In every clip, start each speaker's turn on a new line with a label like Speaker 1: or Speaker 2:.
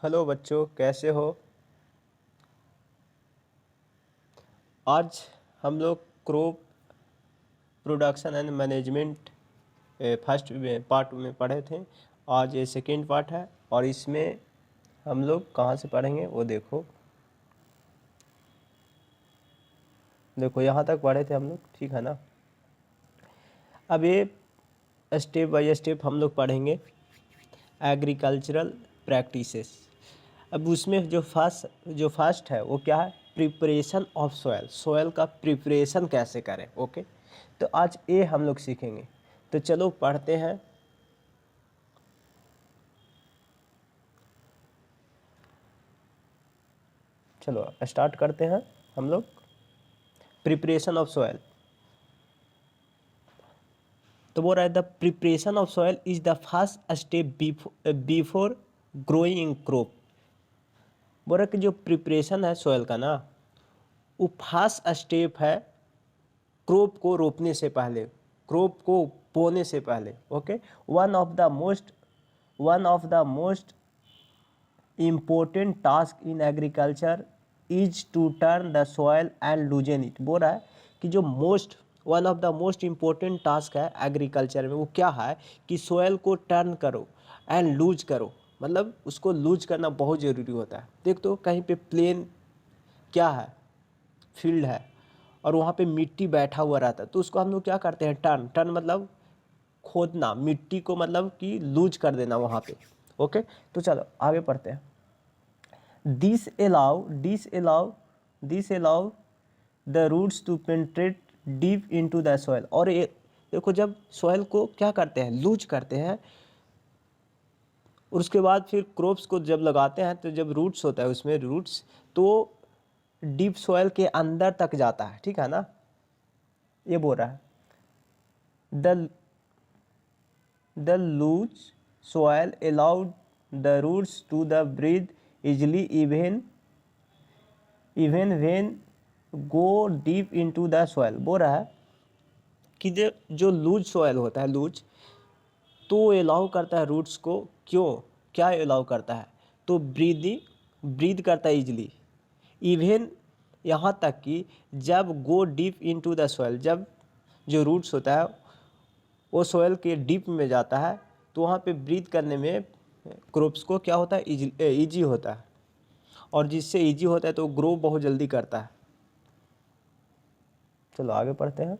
Speaker 1: Hello बच्चों, कैसे हो। आज हम लोग crop production and management first part में पढ़े थे। आज ये सेकेंड पार्ट है और इसमें हम लोग कहाँ से पढ़ेंगे वो देखो। यहाँ तक पढ़े थे हम लोग, ठीक है ना। अब ये स्टेप बाय स्टेप हम लोग पढ़ेंगे एग्रीकल्चरल प्रैक्टिसेस। अब उसमें जो फर्स्ट है वो क्या है, प्रिपरेशन ऑफ सॉयल। सॉयल का प्रिपरेशन कैसे करें, ओके। तो आज ये हम लोग सीखेंगे। तो चलो पढ़ते हैं। चलो स्टार्ट करते हैं हम लोग। Preparation of soil. तो बोल रहा है the preparation of soil is the first step before growing crop. बोल रहा है कि जो प्रिपरेशन है सॉयल का ना, वो फर्स्ट स्टेप है क्रॉप को रोपने से पहले, क्रॉप को बोने से पहले, okay. One of the most important task in agriculture is to turn the soil and loosen it. बोल रहा है कि जो one of the most important task है एग्रीकल्चर में, वो क्या है कि सॉयल को टर्न करो एंड लूज करो। मतलब उसको लूज करना बहुत ज़रूरी होता है। देख तो कहीं पे प्लेन क्या है, फील्ड है, और वहाँ पे मिट्टी बैठा हुआ रहता है, तो उसको हम लोग क्या करते हैं, टर्न। टर्न मतलब खोदना, मिट्टी को मतलब कि लूज कर देना वहाँ पे, ओके। तो चलो आगे पढ़ते हैं। This allow the roots to penetrate deep into the soil. और ये देखो, जब सॉइल को क्या करते हैं, लूज करते हैं, और उसके बाद फिर क्रॉप्स को जब लगाते हैं तो जब रूट्स होता है उसमें, रूट्स तो डीप सॉइल के अंदर तक जाता है, ठीक है ना। ये बोल रहा है the the loose soil allowed the roots to the breathe easily even when go deep into the soil. बोल रहा है कि जो लूज सॉइल होता है, लूज, तो अलाउ करता है रूट्स को। क्यों, क्या अलाउ करता है, तो ब्रीद करता है इजली, इवन यहाँ तक कि जब गो डीप इनटू द सॉइल, जब जो रूट्स होता है वो सॉइल के डीप में जाता है, तो वहाँ पे ब्रीथ करने में क्रॉप्स को क्या होता है, ईजी होता है। और जिससे ईजी होता है तो ग्रो बहुत जल्दी करता है। चलो आगे पढ़ते हैं।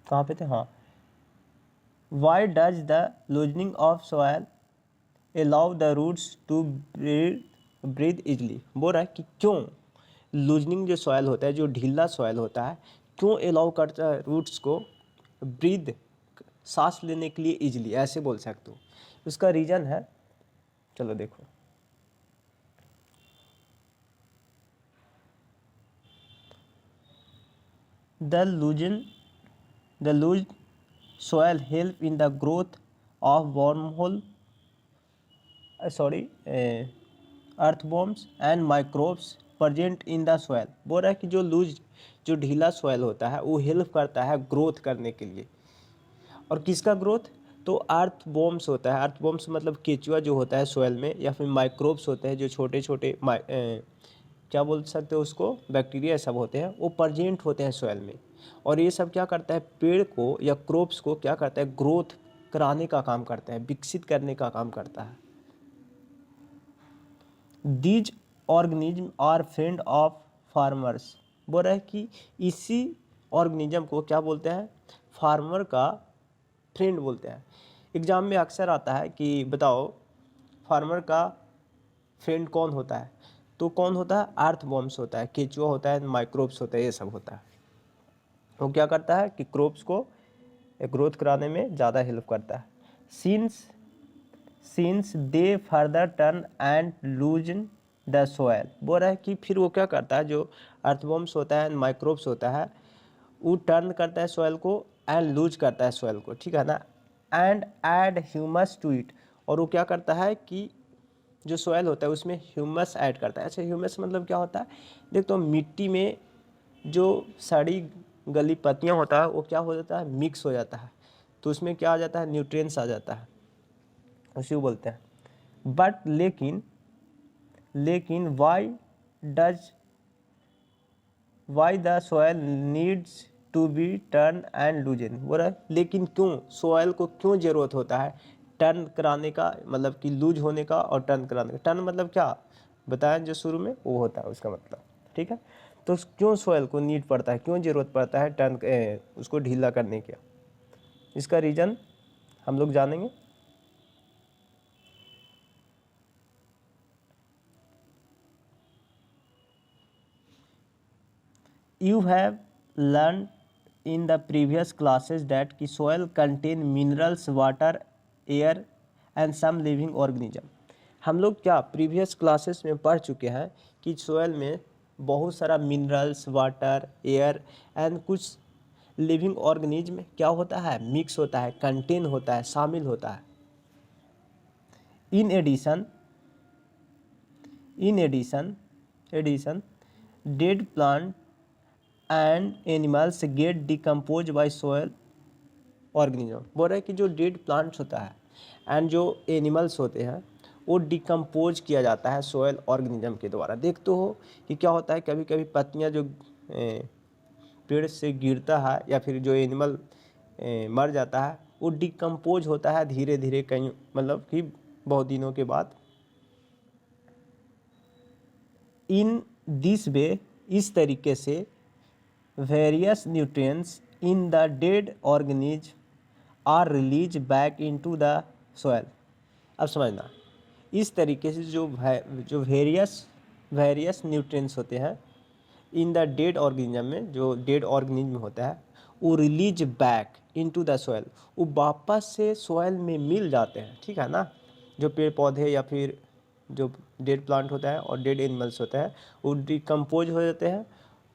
Speaker 1: कहाँ पे थे, हाँ। Why does the loosening of soil allow the roots to breathe easily. बोल रहा है कि क्यों लूजनिंग जो सॉयल होता है, जो ढीला सॉयल होता है, क्यों अलाउ करता है रूट्स को ब्रीथ, सांस लेने के लिए इजली, ऐसे बोल सकते हो। उसका रीज़न है, चलो देखो। The loosen the loose soil help in the growth of earthworms and microbes present in the soil। बोल रहा है कि जो ढीला सॉयल होता है वो हेल्प करता है ग्रोथ करने के लिए। और किसका ग्रोथ, तो अर्थवॉर्म्स होता है। अर्थवॉर्म्स मतलब केचुआ जो होता है सॉयल में, या फिर माइक्रोब्स होते हैं जो छोटे छोटे क्या बोल सकते हो उसको, बैक्टीरिया सब होते हैं, वो प्रेजेंट होते हैं सॉयल में। और ये सब क्या करता है, पेड़ को या क्रॉप्स को क्या करता है, ग्रोथ कराने का काम करता है, विकसित करने का काम करता है। These organism are friend of farmers. बोल रहा है कि इसी ऑर्गेनिज्म को क्या बोलते हैं, फार्मर का फ्रेंड बोलते हैं। एग्जाम में अक्सर आता है कि बताओ फार्मर का फ्रेंड कौन होता है, तो कौन होता है, अर्थवॉर्म्स होता है, केचुआ होता है, माइक्रोब्स होता है, ये सब होता है। वो क्या करता है कि क्रॉप्स को ग्रोथ कराने में ज़्यादा हेल्प करता है। Since they further turn and लूजन the soil. बोल रहा है कि फिर वो क्या करता है, जो अर्थवॉर्म्स होता है, माइक्रोब्स होता है, वो टर्न करता है सॉयल को एंड लूज करता है सॉयल को, ठीक है ना। And add humus to it. और वो क्या करता है कि जो सॉयल होता है उसमें ह्यूमस ऐड करता है। अच्छा, ह्यूमस मतलब क्या होता है? देख, तो मिट्टी में जो सड़ी गली पत्तियाँ होता है वो क्या हो जाता है, मिक्स हो जाता है, तो उसमें क्या आ जाता है, न्यूट्रिएंट्स आ जाता है, उसी को बोलते हैं। बट लेकिन why the soil needs to be turn and loosen, बोल रहा है लेकिन क्यों सॉयल को क्यों ज़रूरत होता है टर्न कराने का, मतलब कि लूज होने का और टर्न कराने का। टर्न मतलब क्या बताया जो शुरू में, वो होता है उसका मतलब, ठीक है। तो क्यों सॉयल को नीड पड़ता है, क्यों ज़रूरत पड़ता है टर्न उसको ढीला करने का, इसका रीज़न हम लोग जानेंगे। You have learned in the previous classes that कि soil contain minerals, water, air and some living organism। हम लोग क्या प्रीवियस क्लासेस में पढ़ चुके हैं कि सोयल में बहुत सारा मिनरल्स, वाटर, एयर एंड कुछ लिविंग ऑर्गेनिज्म क्या होता है, मिक्स होता है, कंटेन होता है, शामिल होता है। In addition dead plant and animals get decompose by soil organism. बोल रहे हैं कि जो डेड प्लांट्स होता है एंड जो एनिमल्स होते हैं वो डिकम्पोज किया जाता है सोयल ऑर्गेनिज्म के द्वारा। देखते हो कि क्या होता है, कभी कभी पत्तियां जो पेड़ से गिरता है या फिर जो एनिमल मर जाता है वो डिकम्पोज होता है धीरे धीरे, कहीं मतलब कि बहुत दिनों के बाद। इन दिस वे, इस तरीके से various nutrients in the dead organism are released back into the soil। अब समझना, इस तरीके से जो वेरियस न्यूट्रिएंट्स होते हैं इन द डेड ऑर्गेनिज्म में, जो डेड ऑर्गेनिज्म होता है वो release back into the soil, वो वापस से सॉइल में मिल जाते हैं, ठीक है ना। जो पेड़ पौधे या फिर जो डेड प्लांट होता है और डेड एनिमल्स होता है वो डिकम्पोज हो जाते हैं,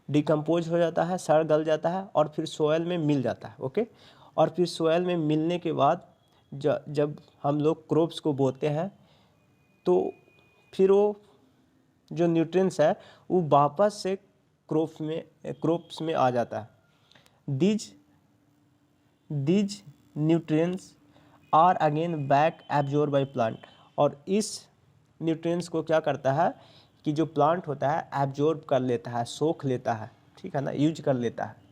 Speaker 1: डिकम्पोज हो जाता है, सड़ गल जाता है और फिर सोयल में मिल जाता है, ओके। और फिर सोयल में मिलने के बाद जब हम लोग क्रॉप्स को बोते हैं तो फिर वो जो न्यूट्रिएंट्स है वो वापस से क्रॉप्स में आ जाता है। These nutrients are again back absorb by plant. और इस न्यूट्रिएंट्स को क्या करता है कि जो प्लांट होता है एब्जॉर्ब कर लेता है, सोख लेता है, ठीक है ना, यूज कर लेता है।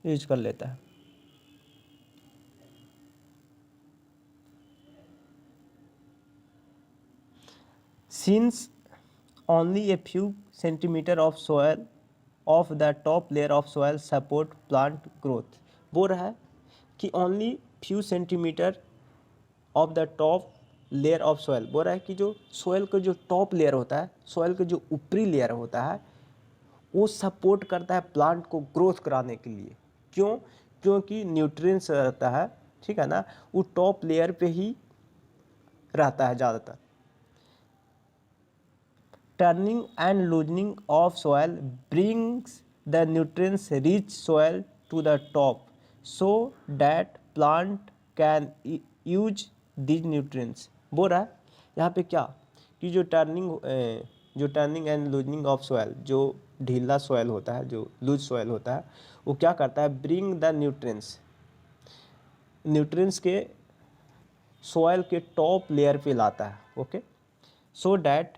Speaker 1: यूज कर लेता है। Since only a few centimetre of soil of the top layer of soil support plant growth. बोल रहा है कि only few centimetre of the top layer of soil. बोल रहा है कि जो सोयल का जो टॉप लेयर होता है, सोयल का जो ऊपरी लेयर होता है वो सपोर्ट करता है प्लांट को ग्रोथ कराने के लिए। क्यों? क्योंकि न्यूट्रिएंट्स रहता है, ठीक है ना, वो टॉप लेयर पे ही रहता है ज़्यादातर। Turning and loosening of soil brings the nutrients rich soil to the top so that plant can use these nutrients. बोल रहा है यहाँ पे क्या कि जो turning and loosening of soil, जो ढीला सॉयल होता है, जो लूज सॉयल होता है, वो क्या करता है, ब्रिंग द न्यूट्रिएंट्स के सॉयल के टॉप लेयर पे लाता है, okay, so that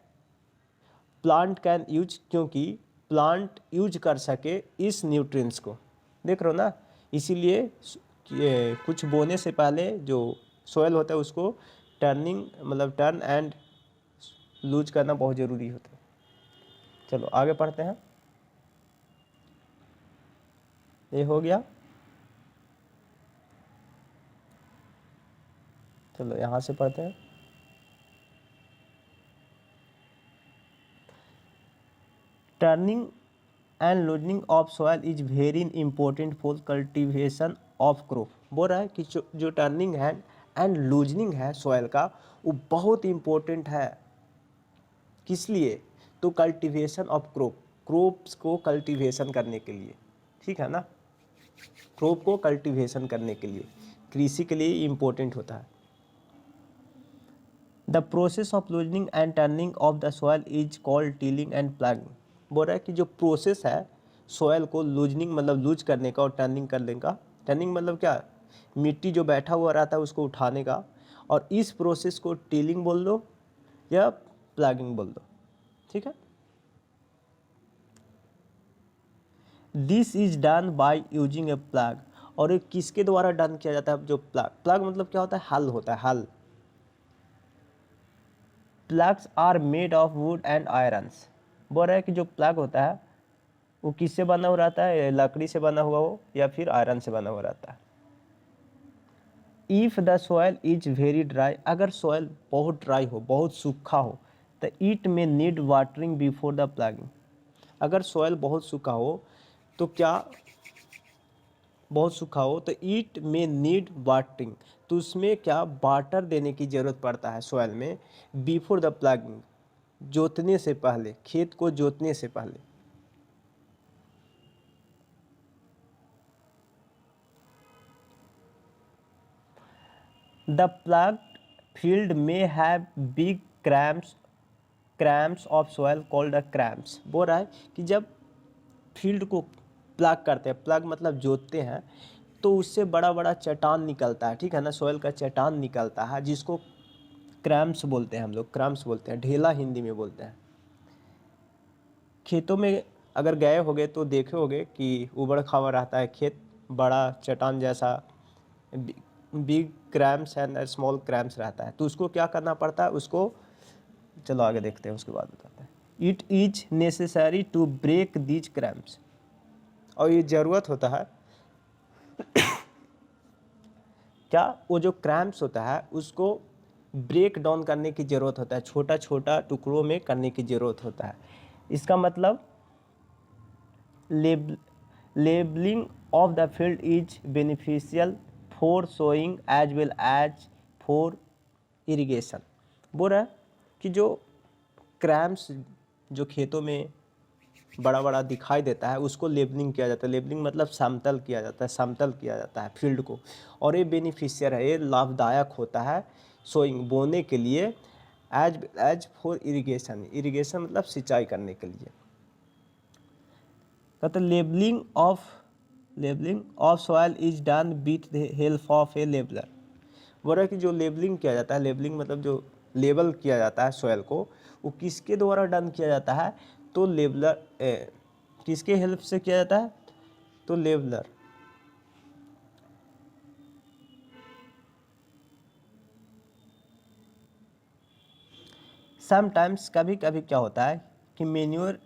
Speaker 1: plant can use, क्योंकि प्लांट यूज कर सके इस न्यूट्रिएंट्स को। देख रहे हो ना, इसीलिए कुछ बोने से पहले जो सॉयल होता है उसको टर्न एंड लूज करना बहुत ज़रूरी होता है। चलो आगे पढ़ते हैं। ये हो गया, चलो यहाँ से पढ़ते हैं। Turning and loosening of soil is very important for cultivation of crop. बोल रहा है कि जो टर्निंग है एंड लूजनिंग है सॉयल का वो बहुत इंपॉर्टेंट है। किस लिए? तो कल्टीवेशन ऑफ क्रॉप्स को कल्टीवेशन करने के लिए, ठीक है ना। क्रॉप को कल्टीवेशन करने के लिए, कृषि के लिए इम्पोर्टेंट होता है। The process of loosening and turning of the soil is called tilling and plugging. बोल रहा है कि जो प्रोसेस है सॉइल को लूजनिंग मतलब लूज करने का और टर्निंग करने का, टर्निंग मतलब क्या, मिट्टी जो बैठा हुआ रहता है उसको उठाने का, और इस प्रोसेस को टिलिंग बोल दो या प्लगिंग बोल दो, ठीक है। This is done by using A plug, और ये किसके द्वारा डन किया जाता है, जो प्लग, प्लग मतलब क्या होता है, हल होता है, हल। Ploughs are made of wood and irons. बोल रहा है कि जो प्लग होता है वो किससे बना हुआ रहता है, लकड़ी से बना हुआ हो या फिर आयरन से बना हुआ रहता है। If the soil is very dry, अगर सॉइल बहुत ड्राई हो, बहुत सूखा हो, तो इट में need watering before the plugging. अगर सॉइल बहुत सूखा हो तो क्या, बहुत सूखा हो तो इट में नीड वाटरिंग, तो उसमें क्या वाटर देने की ज़रूरत पड़ता है सॉइल में, बिफोर द प्लगिंग, जोतने से पहले, खेत को जोतने से पहले। द प्लग्ड फील्ड में have big cramps of soil called the cramps. बोल रहा है कि जब फील्ड को प्लग करते हैं, प्लग मतलब जोतते हैं, तो उससे बड़ा बड़ा चट्टान निकलता है, ठीक है ना, सॉइल का चट्टान निकलता है, जिसको क्रैम्प्स बोलते हैं, हम लोग क्रैम्प्स बोलते हैं, ढेला हिंदी में बोलते हैं। खेतों में अगर गए होगे तो देखे होगे कि उबड़ खाबड़ रहता है खेत, बड़ा चट्टान जैसा, big cramps and small cramps रहता है, तो उसको क्या करना पड़ता है, उसको चलो आगे देखते हैं, उसके बाद बताते हैं। It is necessary to break these crumbs, और ये ज़रूरत होता है क्या, वो जो क्रैम्प्स होता है उसको ब्रेक डाउन करने की ज़रूरत होता है, छोटा छोटा टुकड़ों में करने की ज़रूरत होता है। इसका मतलब levelling of the field is beneficial for sowing as well as for irrigation. बोल रहा है कि जो क्रैम्प्स जो खेतों में बड़ा बड़ा दिखाई देता है उसको लेबलिंग किया जाता है, लेबलिंग मतलब समतल किया जाता है, समतल किया जाता है फील्ड को, और ये बेनिफिशियर है, ये लाभदायक होता है सोइंग बोने के लिए, एज फॉर इरिगेशन, इरिगेशन मतलब सिंचाई करने के लिए। कहते labelling of soil is done with the help of A labeller. बोल रहा है कि जो लेबलिंग किया जाता है, लेबलिंग मतलब जो लेबल किया जाता है सॉइल को, वो किसके द्वारा डन किया जाता है, तो लेबलर, किसके हेल्प से किया जाता है, तो लेबलर। समटाइम्स कभी कभी क्या होता है कि manure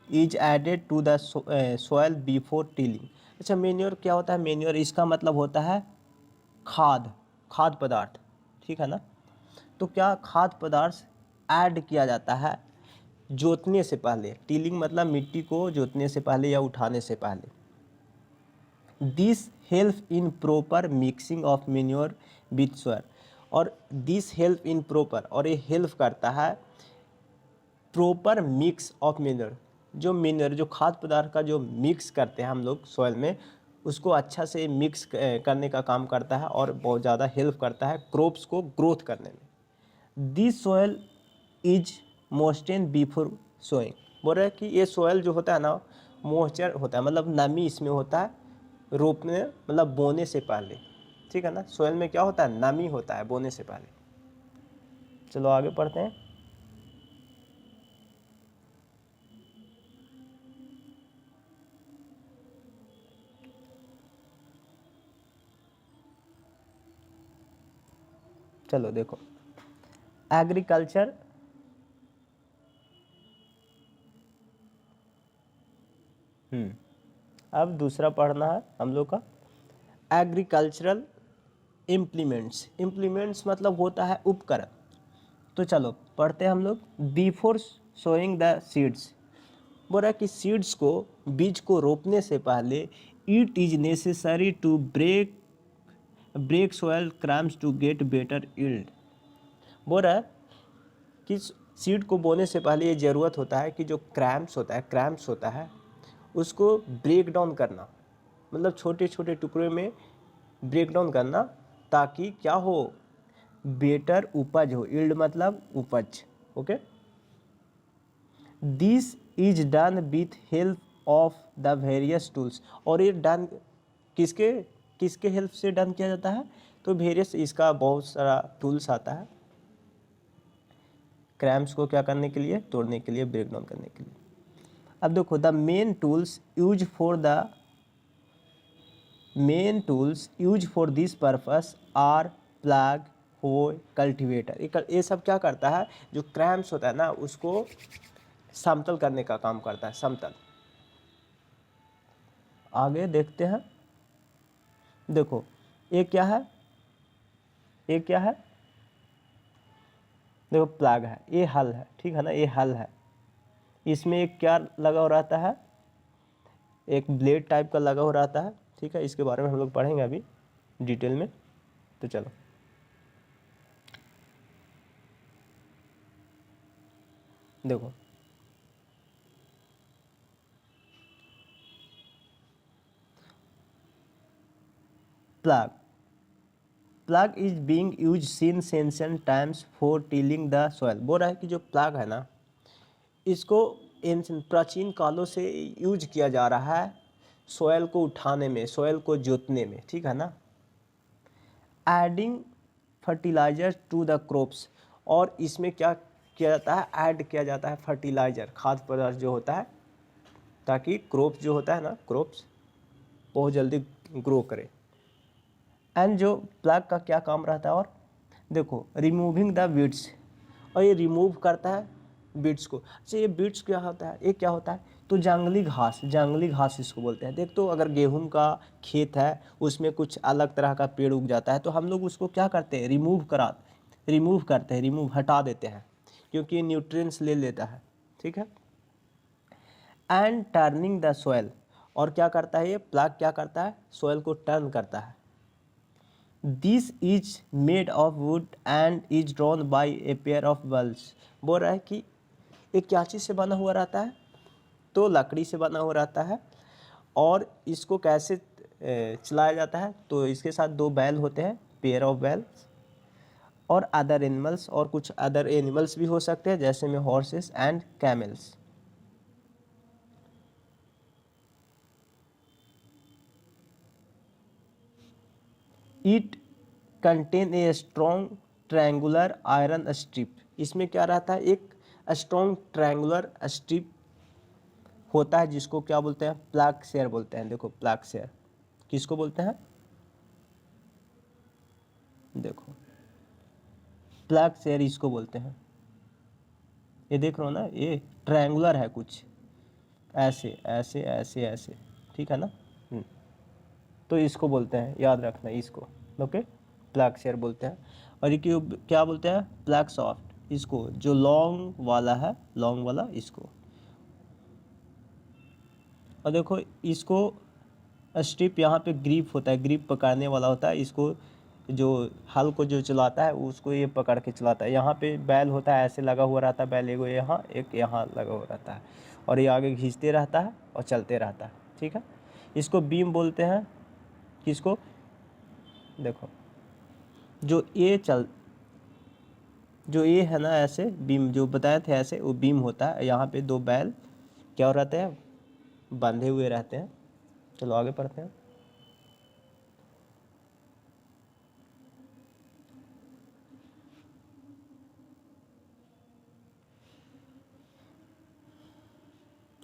Speaker 1: is added to the soil before tilling. अच्छा, मेन्योर क्या होता है, मेन्योर इसका मतलब होता है खाद, खाद्य पदार्थ, ठीक है ना। तो क्या खाद्य पदार्थ ऐड किया जाता है जोतने से पहले, टिलिंग मतलब मिट्टी को जोतने से पहले या उठाने से पहले। This help in proper mixing of manure with soil, और दिस हेल्प इन प्रॉपर, और ये हेल्प करता है प्रॉपर मिक्स ऑफ मेन्योर, जो मेन्योर जो खाद्य पदार्थ का जो मिक्स करते हैं हम लोग सॉइल में, उसको अच्छा से मिक्स करने का काम करता है, और बहुत ज़्यादा हेल्प करता है क्रॉप्स को ग्रोथ करने में। This soil is moisture before sowing. बोल रहे हैं कि ये सॉइल जो होता है ना, मॉइस्चर होता है, मतलब नमी इसमें होता है रोपने मतलब बोने से पहले, ठीक है ना, सॉइल में क्या होता है, नमी होता है बोने से पहले। चलो आगे पढ़ते हैं। चलो देखो, एग्रीकल्चर अब दूसरा पढ़ना है हम लोग का, एग्रीकल्चरल इम्प्लीमेंट्स। इम्प्लीमेंट्स मतलब होता है उपकरण। तो चलो पढ़ते हैं हम लोग। बिफोर सोइंग द सीड्स, बोल रहा है कि सीड्स को, बीज को रोपने से पहले, it is necessary to break soil crumbs to get better yield. बोल रहा है कि सीड को बोने से पहले ये ज़रूरत होता है कि जो क्रैम्प्स होता है, क्रैम्प्स होता है उसको ब्रेक डाउन करना, मतलब छोटे छोटे टुकड़े में ब्रेक डाउन करना, ताकि क्या हो, बेटर उपज हो। यील्ड मतलब उपज। Okay, this is done with help of the various tools. और ये डन किसके किसके हेल्प से डन किया जाता है, तो वेरियस, इसका बहुत सारा टूल्स आता है क्रैम्स को क्या करने के लिए, तोड़ने के लिए, ब्रेक डाउन करने के लिए। अब देखो, the main tools use for this purpose are plough, hoe, cultivator. ये सब क्या करता है, जो क्रैम्स होता है ना उसको समतल करने का काम करता है, समतल। आगे देखते हैं। देखो ये क्या है, ये क्या है, देखो प्लग है, ये हल है, ठीक है ना, ये हल है। इसमें एक क्या लगा हो रहता है, एक ब्लेड टाइप का लगा हो रहता है, ठीक है। इसके बारे में हम लोग पढ़ेंगे अभी डिटेल में। तो चलो, देखो plug is being use since ancient times for tilling the soil. बोल रहा है कि जो प्लग है ना, इसको प्राचीन कालों से यूज किया जा रहा है सॉइल को उठाने में, सॉइल को जोतने में, ठीक है ना। Adding fertiliser to the crops, और इसमें क्या किया जाता है, ऐड किया जाता है फर्टिलाइजर, खाद्य पदार्थ जो होता है, ताकि क्रॉप जो होता है ना, क्रॉप्स बहुत जल्दी ग्रो करे। एंड जो प्लग का क्या काम रहता है, और देखो रिमूविंग द वीड्स, और ये रिमूव करता है बीड्स को। अच्छा, ये बीड्स क्या होता है, ये क्या होता है, तो जंगली घास इसको बोलते हैं। देख, तो अगर गेहूं का खेत है, उसमें कुछ अलग तरह का पेड़ उग जाता है, तो हम लोग उसको क्या करते हैं, रिमूव हटा देते हैं, क्योंकि ये न्यूट्रिएंट्स ले लेता है, ठीक है। एंड टर्निंग द सॉइल, और क्या करता है ये प्लग, क्या करता है, सॉइल को टर्न करता है। This is made of wood and is drawn by a pair of bulbs. बोल रहा है कि ये क्या चीज़ से बना हुआ रहता है, तो लकड़ी से बना हुआ रहता है। और इसको कैसे चलाया जाता है, तो इसके साथ दो बैल होते हैं, पेयर ऑफ बैल्स, और अदर एनिमल्स, और कुछ अदर एनिमल्स भी हो सकते हैं, जैसे में horses and camels. It contain a strong triangular iron strip. इसमें क्या रहता है, एक स्ट्रॉन्ग ट्रायंगुलर स्ट्रिप होता है, जिसको क्या बोलते हैं, प्लग शेयर बोलते हैं। देखो प्लग शेयर किसको बोलते हैं, देखो प्लग शेयर इसको बोलते हैं। ये देख रहे हो ना, ये ट्रायंगुलर है, कुछ ऐसे ऐसे ऐसे ऐसे, ठीक है ना। तो इसको बोलते हैं, याद रखना इसको, ओके, प्लग शेयर बोलते हैं। और ये क्या बोलते हैं, प्लग सॉफ्ट, इसको जो लॉन्ग वाला है, लॉन्ग वाला इसको। और देखो इसको स्ट्रिप, यहाँ पे ग्रिप होता है, ग्रिप पकड़ने वाला होता है, इसको जो हल को जो चलाता है उसको ये पकड़ के चलाता है। यहाँ पे बैल होता है, ऐसे लगा हुआ रहता है बैल, एगो यहाँ एक यहाँ लगा हुआ रहता है, और ये आगे खींचते रहता है और चलते रहता है, ठीक है। इसको बीम बोलते हैं, किसको, देखो जो ये है ना, ऐसे बीम जो बताए थे, ऐसे वो बीम होता है। यहाँ पे दो बैल क्या हो रहते हैं, बंधे हुए रहते हैं। चलो आगे पढ़ते हैं।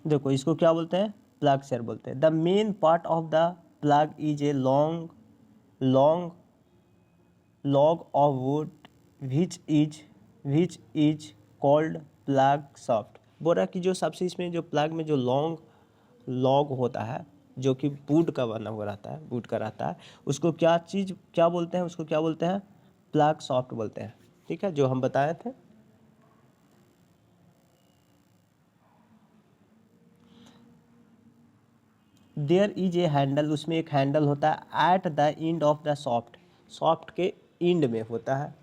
Speaker 1: देखो इसको क्या बोलते हैं, प्लग शेयर बोलते हैं। The main part of the plug is a long long log of would which is called plug soft. बोल रहा है कि जो सबसे इसमें जो प्लग में जो लॉन्ग लॉग होता है, जो कि वुड का बना हुआ रहता है, वुड का रहता है, उसको क्या बोलते हैं, उसको क्या बोलते हैं, प्लग सॉफ्ट बोलते हैं, ठीक है, जो हम बताए थे। देयर इज ए हैंडल, उसमें एक हैंडल होता है, at the end of the soft के एंड में होता है।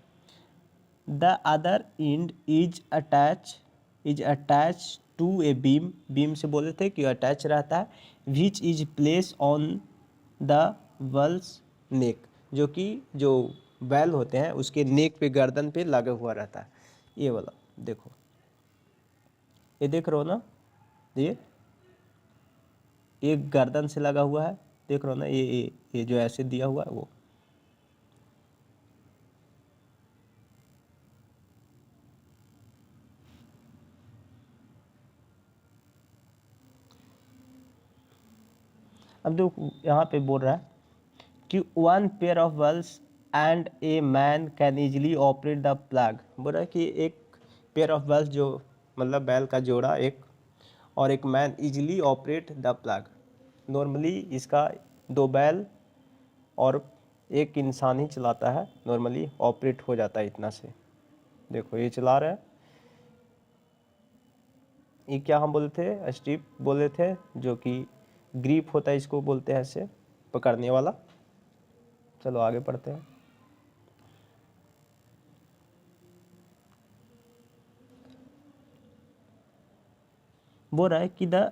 Speaker 1: The other end is attach to a beam से बोले थे कि अटैच रहता है, which is place on the bull's neck, जो कि जो बैल होते हैं उसके नेक पे, गर्दन पे लगा हुआ रहता है। ये वाला देखो, ये देख रहे हो ना, ये गर्दन से लगा हुआ है, देख रहे हो ना, ये जो ऐसे दिया हुआ है वो। अब देखो यहाँ पे बोल रहा है कि 1 pair of bulls and a man can easily operate the plough. बोल रहा है कि एक पेयर ऑफ वेल्स, जो मतलब बैल का जोड़ा एक, और एक man easily operate the plug. Normally इसका 2 बैल और एक इंसान ही चलाता है, नॉर्मली ऑपरेट हो जाता है इतना से। देखो ये चला रहा है, ये क्या हम बोले थे, स्ट्रिप बोले थे, जो कि ग्रिप होता है, इसको बोलते हैं ऐसे पकड़ने वाला। चलो आगे पढ़ते हैं। बोल रहा है कि the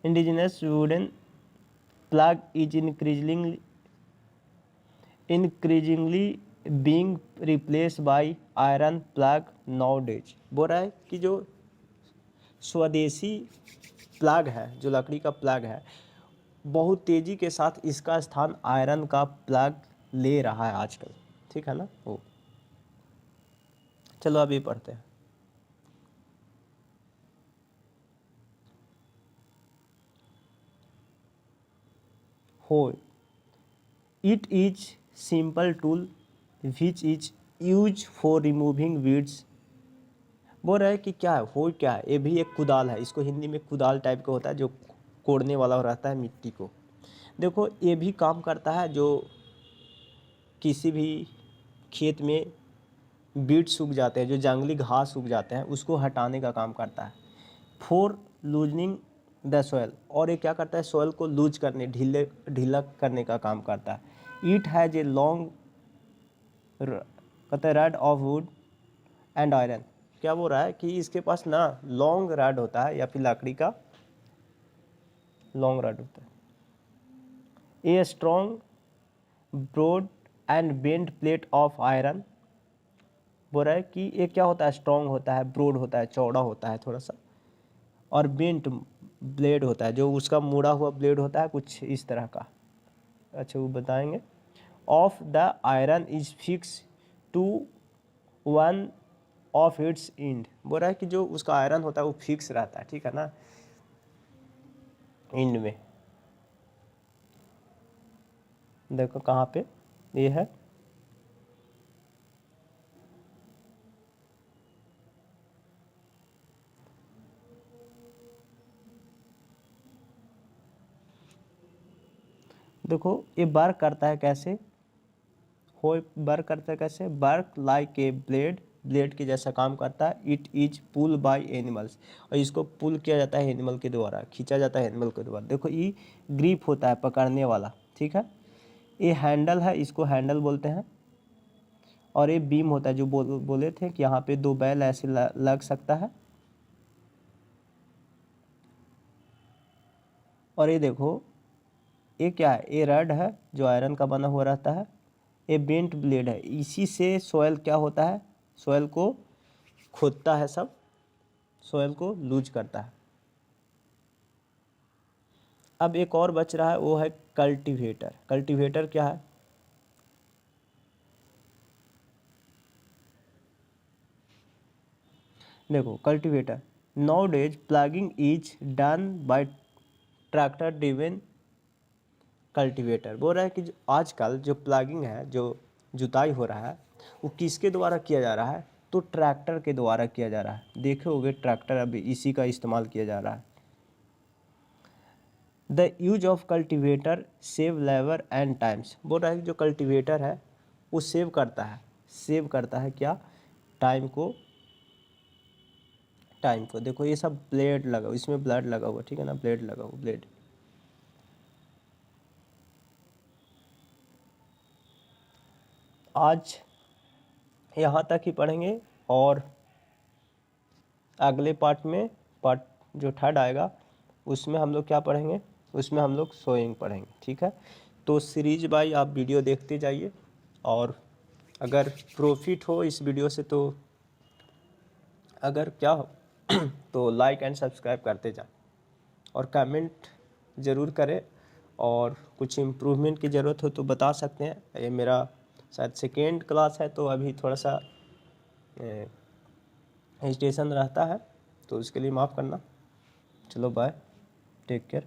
Speaker 1: indigenous wooden plug is increasingly being replaced by iron plug nowadays। बोल रहा है कि जो स्वदेशी प्लग है, जो लकड़ी का प्लग है, बहुत तेज़ी के साथ इसका स्थान आयरन का प्लग ले रहा है आजकल, ठीक है ना वो। चलो अभी पढ़ते हैं। हो it is simple tool which is use for removing weeds. बोल रहा है कि क्या है, हो क्या है, ये भी एक कुदाल है, इसको हिंदी में कुदाल टाइप का होता है, जो कोड़ने वाला रहता है मिट्टी को। देखो ये भी काम करता है, जो किसी भी खेत में बीट सूख जाते हैं, जो जंगली घास सूख जाते हैं, उसको हटाने का काम करता है। फॉर लूजनिंग द सॉयल, और ये क्या करता है, सॉयल को लूज करने, ढीला करने का काम करता है। इट हैज़ ए लॉन्ग कहते हैं rod of wood and iron. क्या बोल रहा है कि इसके पास ना लॉन्ग रड होता है, या फिर लकड़ी का लॉन्ग रड होता है। A strong broad and bent plate of iron. बोल रहा है कि ये क्या होता है, स्ट्रॉन्ग होता है, ब्रॉड होता है, चौड़ा होता है थोड़ा सा, और बेंट ब्लेड होता है, जो उसका मुड़ा हुआ ब्लेड होता है कुछ इस तरह का। अच्छा वो बताएंगे। Of the iron is fix to one of its end. बोल रहा है कि जो उसका आयरन होता है वो फिक्स रहता है, ठीक है ना, एंड में। देखो कहाँ पे ये है, देखो ये वर्क करता है कैसे, हो वर्क करता है कैसे, work like a blade, blade के जैसा काम करता है। It is pull by animals, और इसको पुल किया जाता है एनिमल के द्वारा, खींचा जाता है एनिमल के द्वारा। देखो ये ग्रिप होता है, पकड़ने वाला, ठीक है। ये हैंडल है, इसको हैंडल बोलते हैं। और ये बीम होता है, जो बोले थे कि यहाँ पे 2 बैल ऐसे लग सकता है। और ये देखो ये क्या है, ये रड है जो आयरन का बना हुआ रहता है। ये बेंट ब्लेड है, इसी से सॉयल क्या होता है, सॉयल को खोदता है, सब सॉयल को लूज करता है। अब एक और बच रहा है, वो है कल्टीवेटर। कल्टीवेटर क्या है, देखो cultivator, now days plugging is done by tractor driven cultivator. बोल रहा है कि जो आजकल जो प्लगिंग है, जो जुताई हो रहा है, वो किसके द्वारा किया जा रहा है, तो ट्रैक्टर के द्वारा किया जा रहा है। देखे होगे ट्रैक्टर, अभी इसी का इस्तेमाल किया जा रहा है। The use of cultivator save labour and times. बोल रहा है कि जो कल्टीवेटर है वो सेव करता है क्या, टाइम को। देखो ये सब ब्लेड लगा हुआ, इसमें ब्लड लगा हुआ, ठीक है ना, ब्लेड लगा हुआ, ब्लेड। आज यहाँ तक ही पढ़ेंगे, और अगले पार्ट में, पार्ट जो 3rd आएगा, उसमें हम लोग क्या पढ़ेंगे, उसमें हम लोग सोइंग पढ़ेंगे, ठीक है। तो सीरीज बाई आप वीडियो देखते जाइए, और अगर प्रॉफिट हो इस वीडियो से तो अगर क्या हो तो लाइक एंड सब्सक्राइब करते जाए और कमेंट ज़रूर करें, और कुछ इम्प्रूवमेंट की ज़रूरत हो तो बता सकते हैं। ये मेरा शायद सेकेंड क्लास है तो अभी थोड़ा सा हेजिटेशन रहता है, तो उसके लिए माफ़ करना। चलो बाय, टेक केयर।